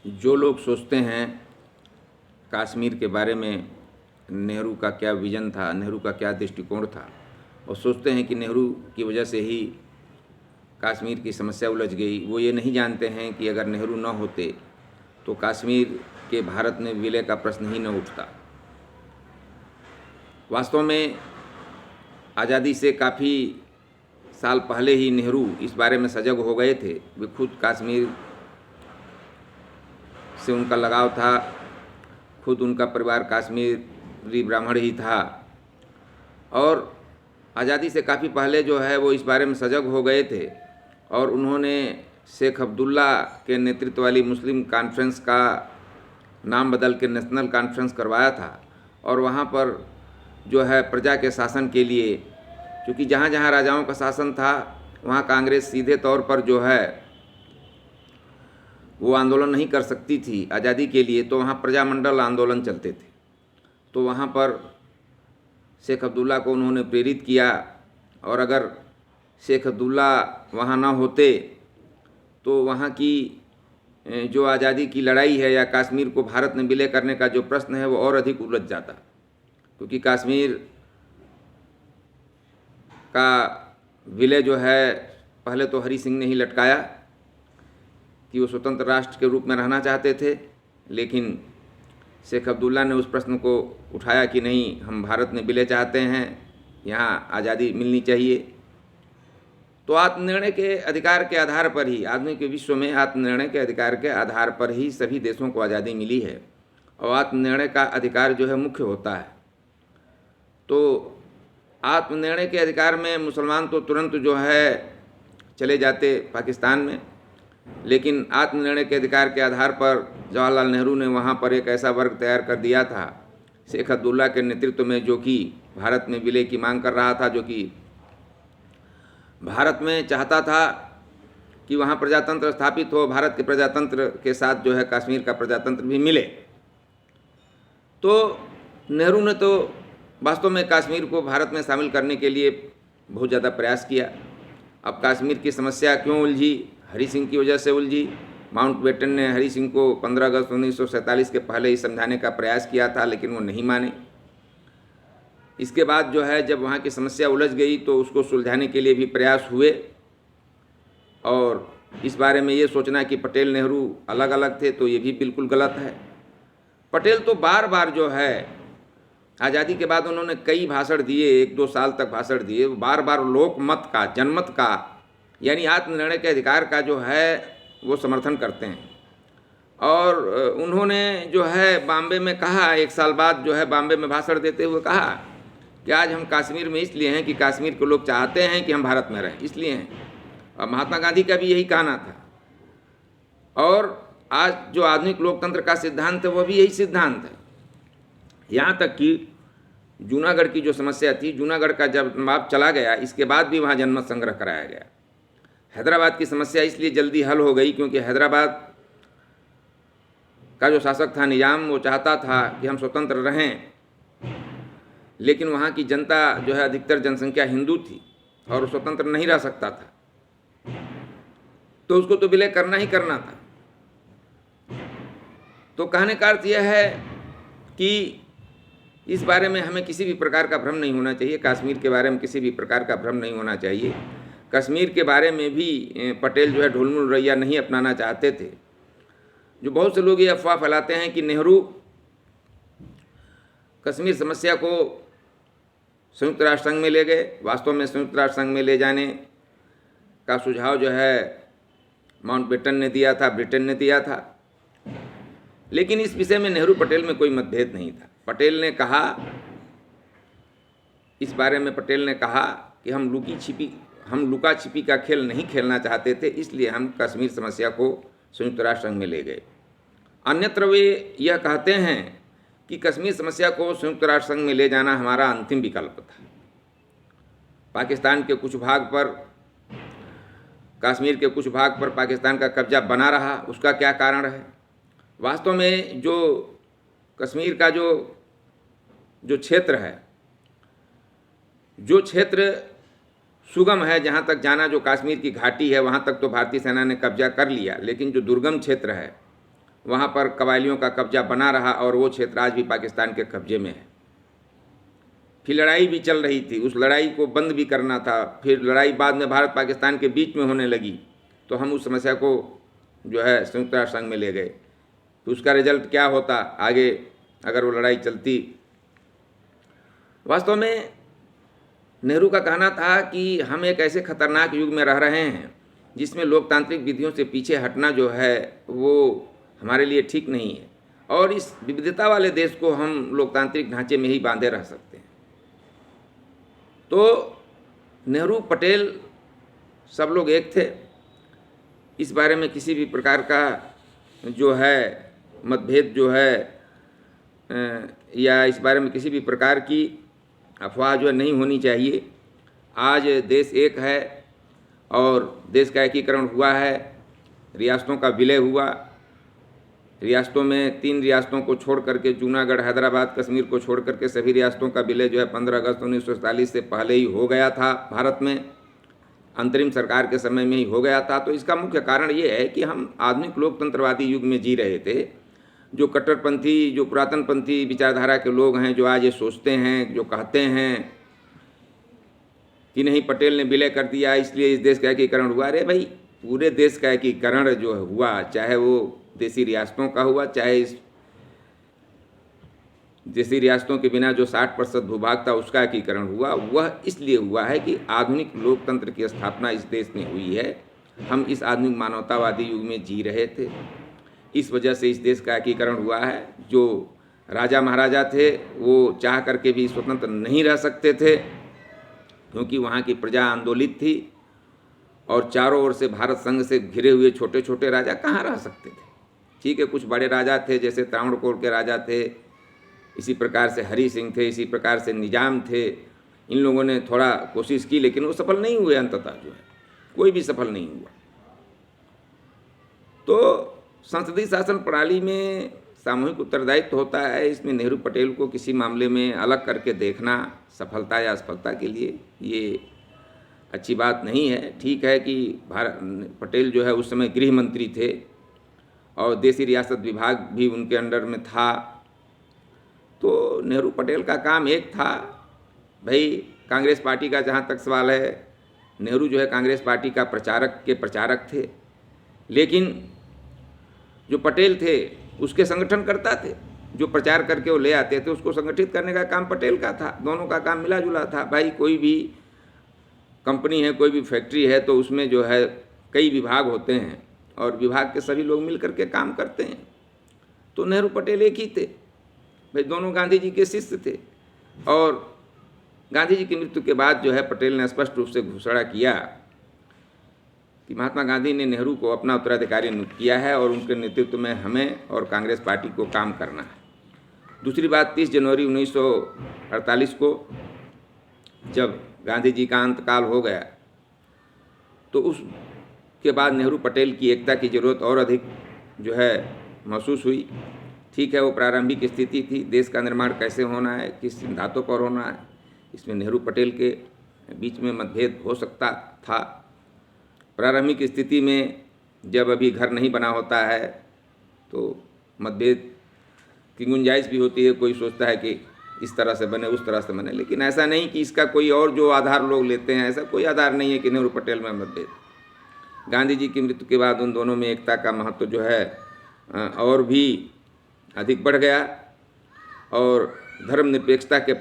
जो लोग सोचते हैं कश्मीर के बारे में नेहरू का क्या विज़न था, नेहरू का क्या दृष्टिकोण था, और सोचते हैं कि नेहरू की वजह से ही कश्मीर की समस्या उलझ गई, वो ये नहीं जानते हैं कि अगर नेहरू न होते तो कश्मीर के भारत में विलय का प्रश्न ही न उठता। वास्तव में आज़ादी से काफ़ी साल पहले ही नेहरू इस बारे में सजग हो गए थे। वे खुद कश्मीर से उनका लगाव था, खुद उनका परिवार कश्मीरी ब्राह्मण ही था, और आज़ादी से काफ़ी पहले जो है वो इस बारे में सजग हो गए थे, और उन्होंने शेख अब्दुल्ला के नेतृत्व वाली मुस्लिम कॉन्फ्रेंस का नाम बदल के नेशनल कॉन्फ्रेंस करवाया था। और वहाँ पर जो है प्रजा के शासन के लिए, क्योंकि जहाँ जहाँ राजाओं का शासन था वहाँ कांग्रेस सीधे तौर पर जो है वो आंदोलन नहीं कर सकती थी आज़ादी के लिए, तो वहाँ प्रजामंडल आंदोलन चलते थे। तो वहाँ पर शेख अब्दुल्ला को उन्होंने प्रेरित किया, और अगर शेख अब्दुल्ला वहाँ ना होते तो वहाँ की जो आज़ादी की लड़ाई है या कश्मीर को भारत में विलय करने का जो प्रश्न है वो और अधिक उलझ जाता, क्योंकि कश्मीर का विलय जो है पहले तो हरि सिंह ने ही लटकाया कि वो स्वतंत्र राष्ट्र के रूप में रहना चाहते थे, लेकिन शेख अब्दुल्ला ने उस प्रश्न को उठाया कि नहीं, हम भारत में विलय चाहते हैं, यहाँ आज़ादी मिलनी चाहिए। तो आत्मनिर्णय के अधिकार के आधार पर ही, आधुनिक विश्व में आत्मनिर्णय के अधिकार के आधार पर ही सभी देशों को आज़ादी मिली है, और आत्मनिर्णय का अधिकार जो है मुख्य होता है। तो आत्मनिर्णय के अधिकार में मुसलमान तो तुरंत जो है चले जाते पाकिस्तान में, लेकिन आत्मनिर्णय के अधिकार के आधार पर जवाहरलाल नेहरू ने वहाँ पर एक ऐसा वर्ग तैयार कर दिया था शेख अब्दुल्ला के नेतृत्व में, जो कि भारत में विलय की मांग कर रहा था, जो कि भारत में चाहता था कि वहाँ प्रजातंत्र स्थापित हो, भारत के प्रजातंत्र के साथ जो है कश्मीर का प्रजातंत्र भी मिले। तो नेहरू ने तो वास्तव में कश्मीर को भारत में शामिल करने के लिए बहुत ज़्यादा प्रयास किया। अब कश्मीर की समस्या क्यों उलझी? हरि सिंह की वजह से उलझी। माउंटबेटन ने हरि सिंह को 15 अगस्त 1947 के पहले ही समझाने का प्रयास किया था, लेकिन वो नहीं माने। इसके बाद जो है जब वहाँ की समस्या उलझ गई तो उसको सुलझाने के लिए भी प्रयास हुए, और इस बारे में ये सोचना कि पटेल नेहरू अलग अलग थे तो ये भी बिल्कुल गलत है। पटेल तो बार बार जो है आज़ादी के बाद उन्होंने कई भाषण दिए, 1-2 साल तक भाषण दिए, बार बार लोकमत का, जनमत का, यानी आत्मनिर्णय के अधिकार का जो है वो समर्थन करते हैं। और उन्होंने जो है बॉम्बे में कहा, 1 साल बाद जो है बॉम्बे में भाषण देते हुए कहा कि आज हम कश्मीर में इसलिए हैं कि कश्मीर के लोग चाहते हैं कि हम भारत में रहें, इसलिए हैं। और महात्मा गांधी का भी यही कहना था, और आज जो आधुनिक लोकतंत्र का सिद्धांत है वो भी यही सिद्धांत है। यहाँ तक कि जूनागढ़ की जो समस्या थी, जूनागढ़ का जब नवाब चला गया, इसके बाद भी वहाँ जनमत संग्रह कराया गया। हैदराबाद की समस्या इसलिए जल्दी हल हो गई क्योंकि हैदराबाद का जो शासक था निजाम, वो चाहता था कि हम स्वतंत्र रहें, लेकिन वहाँ की जनता जो है अधिकतर जनसंख्या हिंदू थी और स्वतंत्र नहीं रह सकता था, तो उसको तो विलय करना ही करना था। तो कहने का अर्थ यह है कि इस बारे में हमें किसी भी प्रकार का भ्रम नहीं होना चाहिए, कश्मीर के बारे में किसी भी प्रकार का भ्रम नहीं होना चाहिए। कश्मीर के बारे में भी पटेल जो है ढुलमुल रवैया नहीं अपनाना चाहते थे। जो बहुत से लोग ये अफवाह फैलाते हैं कि नेहरू कश्मीर समस्या को संयुक्त राष्ट्र संघ में ले गए, वास्तव में संयुक्त राष्ट्र संघ में ले जाने का सुझाव जो है माउंटबेटन ने दिया था, ब्रिटेन ने दिया था, लेकिन इस विषय में नेहरू पटेल में कोई मतभेद नहीं था। पटेल ने कहा, इस बारे में पटेल ने कहा कि हम लुका छिपी का खेल नहीं खेलना चाहते थे, इसलिए हम कश्मीर समस्या को संयुक्त राष्ट्र संघ में ले गए। अन्यत्र वे यह कहते हैं कि कश्मीर समस्या को संयुक्त राष्ट्र संघ में ले जाना हमारा अंतिम विकल्प था। पाकिस्तान के कुछ भाग पर, कश्मीर के कुछ भाग पर पाकिस्तान का कब्जा बना रहा, उसका क्या कारण है? वास्तव में जो कश्मीर का जो क्षेत्र है, जो क्षेत्र सुगम है, जहाँ तक जाना, जो कश्मीर की घाटी है, वहाँ तक तो भारतीय सेना ने कब्जा कर लिया, लेकिन जो दुर्गम क्षेत्र है वहाँ पर कबायलियों का कब्जा बना रहा और वो क्षेत्र आज भी पाकिस्तान के कब्जे में है। फिर लड़ाई भी चल रही थी, उस लड़ाई को बंद भी करना था। फिर लड़ाई बाद में भारत पाकिस्तान के बीच में होने लगी, तो हम उस समस्या को जो है संयुक्त राष्ट्र संघ में ले गए। तो उसका रिजल्ट क्या होता आगे अगर वो लड़ाई चलती। वास्तव में नेहरू का कहना था कि हम एक ऐसे खतरनाक युग में रह रहे हैं जिसमें लोकतांत्रिक विधियों से पीछे हटना जो है वो हमारे लिए ठीक नहीं है, और इस विविधता वाले देश को हम लोकतांत्रिक ढांचे में ही बांधे रह सकते हैं। तो नेहरू पटेल सब लोग एक थे। इस बारे में किसी भी प्रकार का जो है मतभेद जो है या इस बारे में किसी भी प्रकार की अफवाह जो है नहीं होनी चाहिए। आज देश एक है और देश का एकीकरण हुआ है, रियासतों का विलय हुआ। रियासतों में 3 रियासतों को छोड़ करके, जूनागढ़, हैदराबाद, कश्मीर को छोड़ करके सभी रियासतों का विलय जो है 15 अगस्त 1947 से पहले ही हो गया था। भारत में अंतरिम सरकार के समय में ही हो गया था। तो इसका मुख्य कारण ये है कि हम आधुनिक लोकतंत्रवादी युग में जी रहे थे। जो कट्टरपंथी, जो पुरातनपंथी विचारधारा के लोग हैं, जो आज ये सोचते हैं, जो कहते हैं कि नहीं पटेल ने विलय कर दिया इसलिए इस देश का एकीकरण हुआ। अरे भाई, पूरे देश का एकीकरण जो हुआ, चाहे वो देसी रियासतों का हुआ, चाहे इस देसी रियासतों के बिना जो 60% भूभाग था उसका एकीकरण हुआ, वह इसलिए हुआ है कि आधुनिक लोकतंत्र की स्थापना इस देश में हुई है। हम इस आधुनिक मानवतावादी युग में जी रहे थे, इस वजह से इस देश का एकीकरण हुआ है। जो राजा महाराजा थे वो चाह करके भी स्वतंत्र नहीं रह सकते थे, क्योंकि वहाँ की प्रजा आंदोलित थी और चारों ओर से भारत संघ से घिरे हुए छोटे छोटे राजा कहाँ रह सकते थे। ठीक है, कुछ बड़े राजा थे, जैसे त्रावणकोर के राजा थे, इसी प्रकार से हरि सिंह थे, इसी प्रकार से निजाम थे। इन लोगों ने थोड़ा कोशिश की लेकिन वो सफल नहीं हुए। अंततः जो है कोई भी सफल नहीं हुआ। तो संसदीय शासन प्रणाली में सामूहिक उत्तरदायित्व होता है। इसमें नेहरू पटेल को किसी मामले में अलग करके देखना सफलता या असफलता के लिए ये अच्छी बात नहीं है। ठीक है कि पटेल जो है उस समय गृह मंत्री थे और देसी रियासत विभाग भी उनके अंडर में था। तो नेहरू पटेल का काम एक था, भाई कांग्रेस पार्टी का जहाँ तक सवाल है, नेहरू जो है कांग्रेस पार्टी का प्रचारक थे, लेकिन जो पटेल थे उसके संगठन करता थे। जो प्रचार करके वो ले आते थे उसको संगठित करने का काम पटेल का था। दोनों का काम मिला जुला था। भाई कोई भी कंपनी है, कोई भी फैक्ट्री है, तो उसमें जो है कई विभाग होते हैं और विभाग के सभी लोग मिल करके काम करते हैं। तो नेहरू पटेल एक ही थे भाई, दोनों गांधी जी के शिष्य थे। और गांधी जी की मृत्यु के बाद जो है पटेल ने स्पष्ट रूप से घोषणा किया कि महात्मा गांधी ने नेहरू को अपना उत्तराधिकारी नियुक्त किया है और उनके नेतृत्व में हमें और कांग्रेस पार्टी को काम करना है। दूसरी बात, 30 जनवरी 1948 को जब गांधी जी का अंतकाल हो गया तो उसके बाद नेहरू पटेल की एकता की जरूरत और अधिक जो है महसूस हुई। ठीक है, वो प्रारंभिक स्थिति थी, देश का निर्माण कैसे होना है, किस सिद्धांतों पर होना है, इसमें नेहरू पटेल के बीच में मतभेद हो सकता था। प्रारंभिक स्थिति में जब अभी घर नहीं बना होता है तो मतभेद की गुंजाइश भी होती है। कोई सोचता है कि इस तरह से बने, उस तरह से बने, लेकिन ऐसा नहीं कि इसका कोई और जो आधार लोग लेते हैं, ऐसा कोई आधार नहीं है कि नेहरू पटेल में मतभेद। गांधी जी की मृत्यु के बाद उन दोनों में एकता का महत्व जो है और भी अधिक बढ़ गया और धर्मनिरपेक्षता के